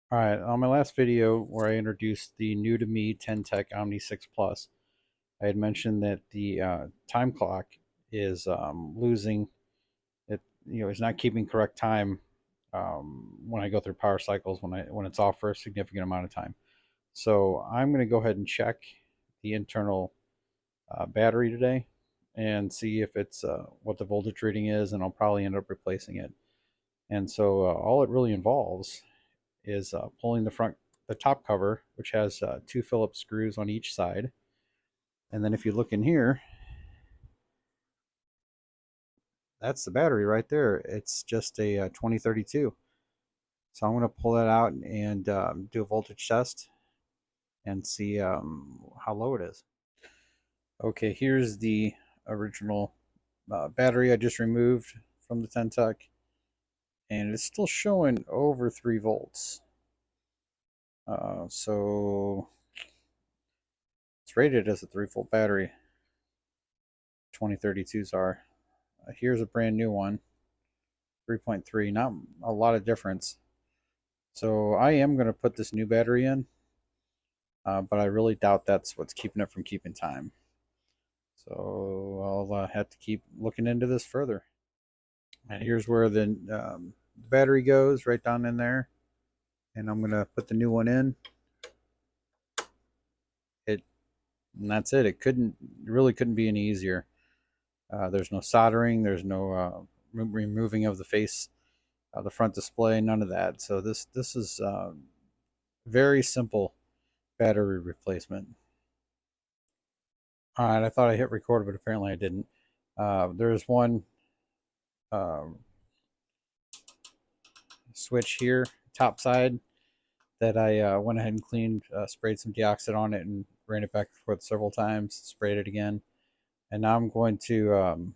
All right, on my last video where I introduced the new to me Ten-Tec OMNI VI Plus, I had mentioned that the time clock is losing it. It's not keeping correct time when I go through power cycles when it's off for a significant amount of time. So I'm going to go ahead and check the internal battery today and see if it's what the voltage reading is, and I'll probably end up replacing it. And so all it really involves is pulling the top cover, which has two Phillips screws on each side. And then if you look in here, that's the battery right there. It's just a 2032. So I'm going to pull that out and do a voltage test and see how low it is. Okay, here's the original battery I just removed from the Ten-Tec, and it's still showing over 3 volts. So it's rated as a 3-volt battery. 2032s are. Here's a brand new one, 3.3. Not a lot of difference. So I am going to put this new battery in, but I really doubt that's what's keeping it from keeping time. So I'll have to keep looking into this further. And here's where the battery goes, right down in there. And I'm going to put the new one in. And that's it. It really couldn't be any easier. There's no soldering. There's no removing of the face, the front display, none of that. So this is very simple battery replacement. All right, I thought I hit record, but apparently I didn't. There's one switch here, top side, that I went ahead and cleaned, sprayed some DeOxit on it, and ran it back and forth several times, sprayed it again. And now I'm going to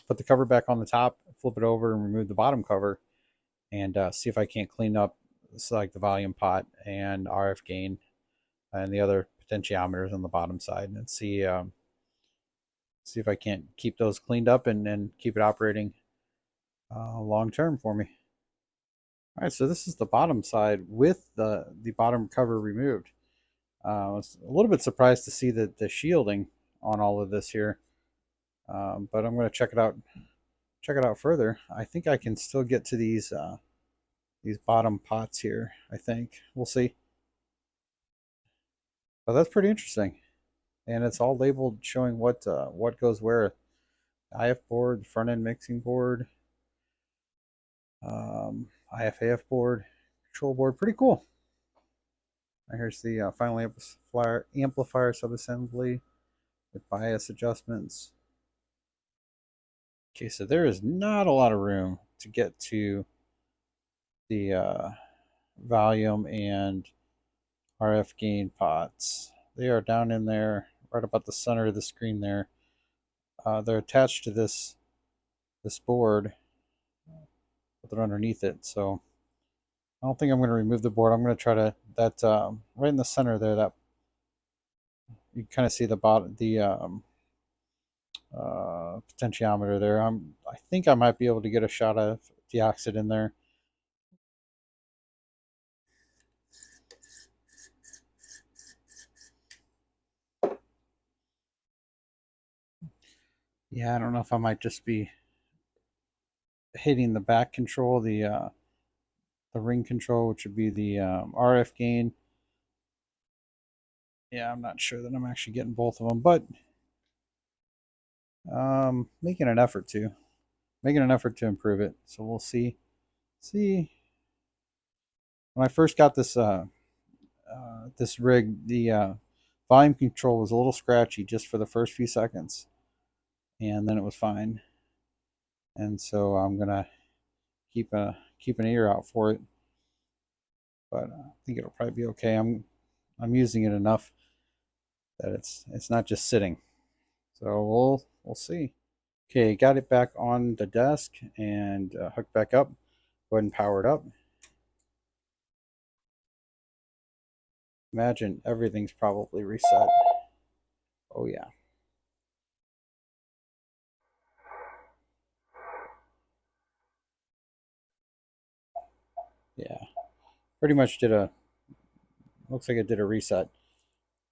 put the cover back on the top, flip it over, and remove the bottom cover, and see if I can't clean up like the volume pot and RF gain and the other potentiometers on the bottom side, and see if I can't keep those cleaned up and keep it operating long term for me. All right, so this is the bottom side with the bottom cover removed. I was a little bit surprised to see the shielding on all of this here, but I'm going to check it out. Check it out further. I think I can still get to these bottom pots here. I think we'll see. But that's pretty interesting, and it's all labeled showing what goes where. IF board, front end mixing board, IFAF board, control board. Pretty cool. And here's the final amplifier subassembly with bias adjustments. Okay, so there is not a lot of room to get to the volume and RF gain pots. They are down in there, right about the center of the screen there. They're attached to this board, but they're underneath it. So I don't think I'm going to remove the board. I'm going to try to right in the center there. That you kind of see the bottom, the potentiometer there. I think I might be able to get a shot of DeOxit in there. Yeah, I don't know if I might just be hitting the back control, the ring control, which would be the RF gain. Yeah, I'm not sure that I'm actually getting both of them, but making an effort to improve it. So we'll see. When I first got this rig, the volume control was a little scratchy just for the first few seconds, and then it was fine. And so I'm gonna keep an ear out for it, but I think it'll probably be okay. I'm using it enough that it's not just sitting. So we'll see. Okay, got it back on the desk and hooked back up. Go ahead and power it up. Imagine everything's probably reset. Oh yeah. Yeah. pretty much did a, looks like it did a reset.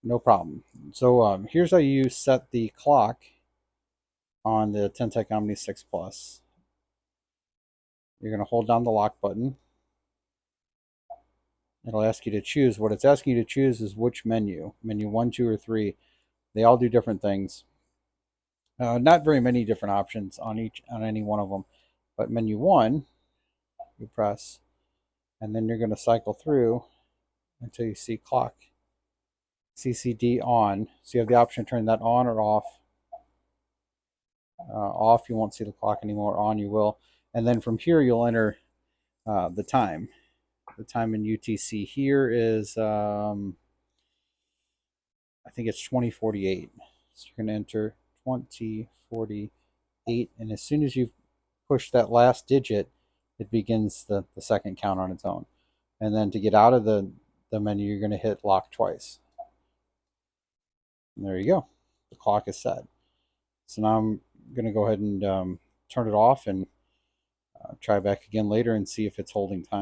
No problem. So here's how you set the clock on the Ten-Tec OMNI 6 Plus. You're going to hold down the lock button. It'll ask you to choose. What it's asking you to choose is which menu. Menu 1, 2, or 3. They all do different things. Not very many different options on any one of them. But menu 1, you press, and then you're going to cycle through until you see clock. CCD on. So you have the option to turn that on or off. Off, you won't see the clock anymore. On, you will. And then from here, you'll enter the time. The time in UTC here is, I think it's 2048. So you're going to enter 2048. And as soon as you push that last digit, it begins the second count on its own. And then to get out of the menu, you're going to hit lock twice. And there you go. The clock is set. So now I'm going to go ahead and turn it off and try back again later and see if it's holding time.